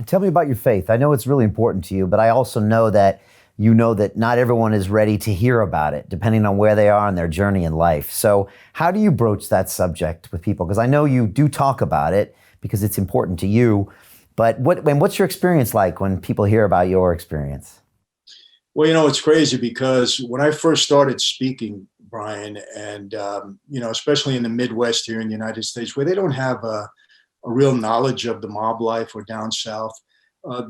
And tell me about your faith. I know it's really important to you, but I also know that you know that not everyone is ready to hear about it, depending on where they are in their journey in life. So how do you broach that subject with people? Because I know you do talk about it because it's important to you, but what's your experience like when people hear about your experience? Well, it's crazy because when I first started speaking, Brian, and especially in the Midwest here in the United States, where they don't have a real knowledge of the mob life or down south,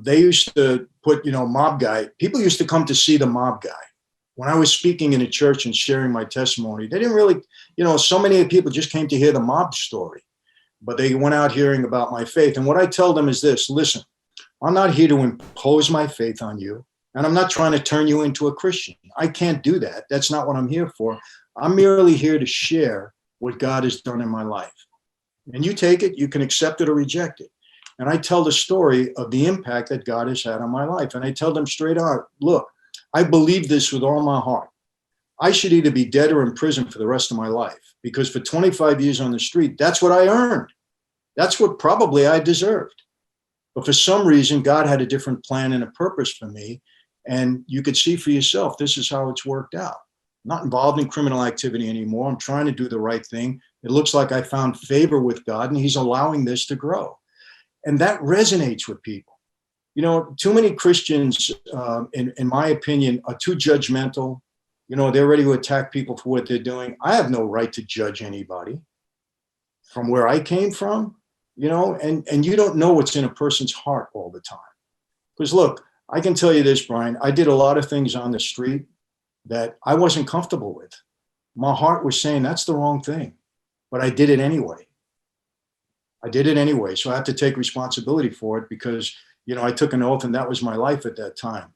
they used to put, mob guy. People used to come to see the mob guy. When I was speaking in a church and sharing my testimony, they didn't really, so many people just came to hear the mob story, but they went out hearing about my faith. And what I tell them is this: listen, I'm not here to impose my faith on you. And I'm not trying to turn you into a Christian. I can't do that. That's not what I'm here for. I'm merely here to share what God has done in my life. And you take it, you can accept it or reject it. And I tell the story of the impact that God has had on my life. And I tell them straight out, look, I believe this with all my heart. I should either be dead or in prison for the rest of my life, because for 25 years on the street, that's what I earned. That's what probably I deserved. But for some reason, God had a different plan and a purpose for me. And you could see for yourself, this is how it's worked out. I'm not involved in criminal activity anymore. I'm trying to do the right thing. It looks like I found favor with God, and he's allowing this to grow. And that resonates with people. Too many Christians, in my opinion, are too judgmental. They're ready to attack people for what they're doing. I have no right to judge anybody from where I came from, and you don't know what's in a person's heart all the time. Because look, I can tell you this, Brian, I did a lot of things on the street that I wasn't comfortable with. My heart was saying that's the wrong thing, but I did it anyway. So I have to take responsibility for it because, I took an oath and that was my life at that time.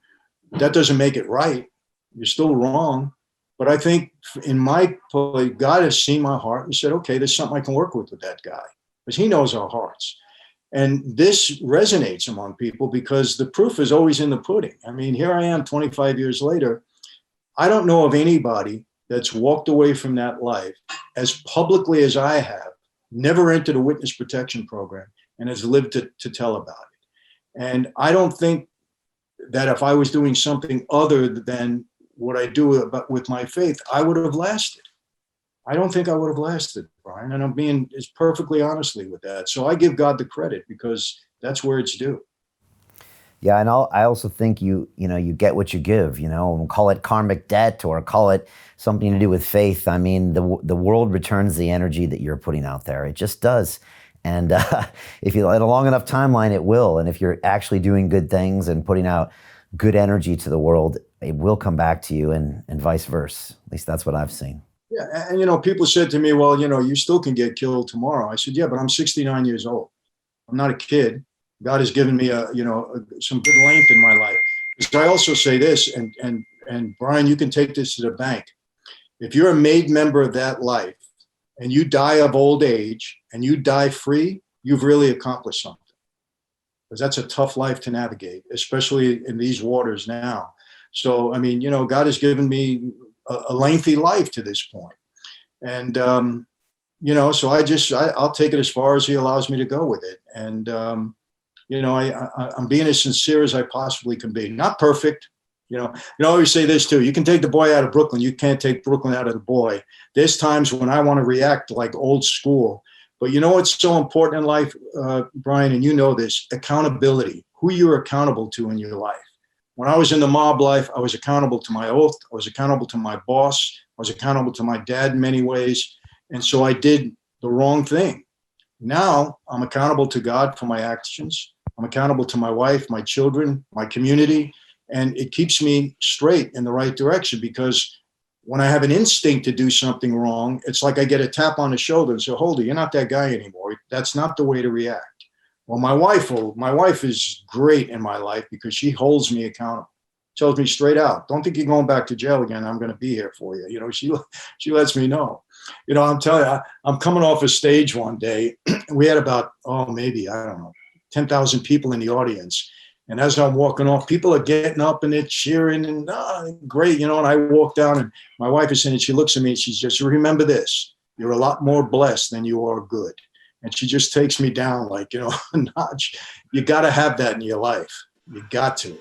That doesn't make it right. You're still wrong. But I think in my play, God has seen my heart and said, okay, there's something I can work with that guy, because he knows our hearts. And this resonates among people because the proof is always in the pudding. I mean, here I am 25 years later. I don't know of anybody that's walked away from that life as publicly as I have, never entered a witness protection program, and has lived to tell about it. And I don't think that if I was doing something other than what I do with my faith, I would have lasted. I don't think I would have lasted, Brian, and I'm being as perfectly honestly with that. So I give God the credit because that's where it's due. Yeah, and I also think you get what you give. Call it karmic debt or call it something to do with faith. I mean, the world returns the energy that you're putting out there. It just does. And if you let a long enough timeline, it will. And if you're actually doing good things and putting out good energy to the world, it will come back to you, and vice versa. At least that's what I've seen. Yeah, and people said to me, well, you still can get killed tomorrow. I said, yeah, but I'm 69 years old. I'm not a kid. God has given me some good length in my life. So I also say this, and Brian, you can take this to the bank. If you're a made member of that life and you die of old age and you die free, you've really accomplished something. Because that's a tough life to navigate, especially in these waters now. So, I mean, God has given me a lengthy life to this point. And, so I'll take it as far as he allows me to go with it. And, I'm being as sincere as I possibly can be. Not perfect. I always say this too. You can take the boy out of Brooklyn. You can't take Brooklyn out of the boy. There's times when I want to react like old school. But you know what's so important in life, Brian, and you know this: accountability, who you're accountable to in your life. When I was in the mob life, I was accountable to my oath. I was accountable to my boss. I was accountable to my dad in many ways. And so I did the wrong thing. Now I'm accountable to God for my actions. I'm accountable to my wife, my children, my community. And it keeps me straight in the right direction, because when I have an instinct to do something wrong, it's like I get a tap on the shoulder and say, hold it, you're not that guy anymore. That's not the way to react. Well, my wife is great in my life because she holds me accountable. Tells me straight out, don't think you're going back to jail again. I'm going to be here for you. She lets me know. I'm telling you, I'm coming off a stage one day. We had about, maybe, I don't know, 10,000 people in the audience. And as I'm walking off, people are getting up and they're cheering and great, and I walk down and my wife is saying, she looks at me and she says, remember this, you're a lot more blessed than you are good. and she just takes me down like, you know, a notch. You got to have that in your life. You got to.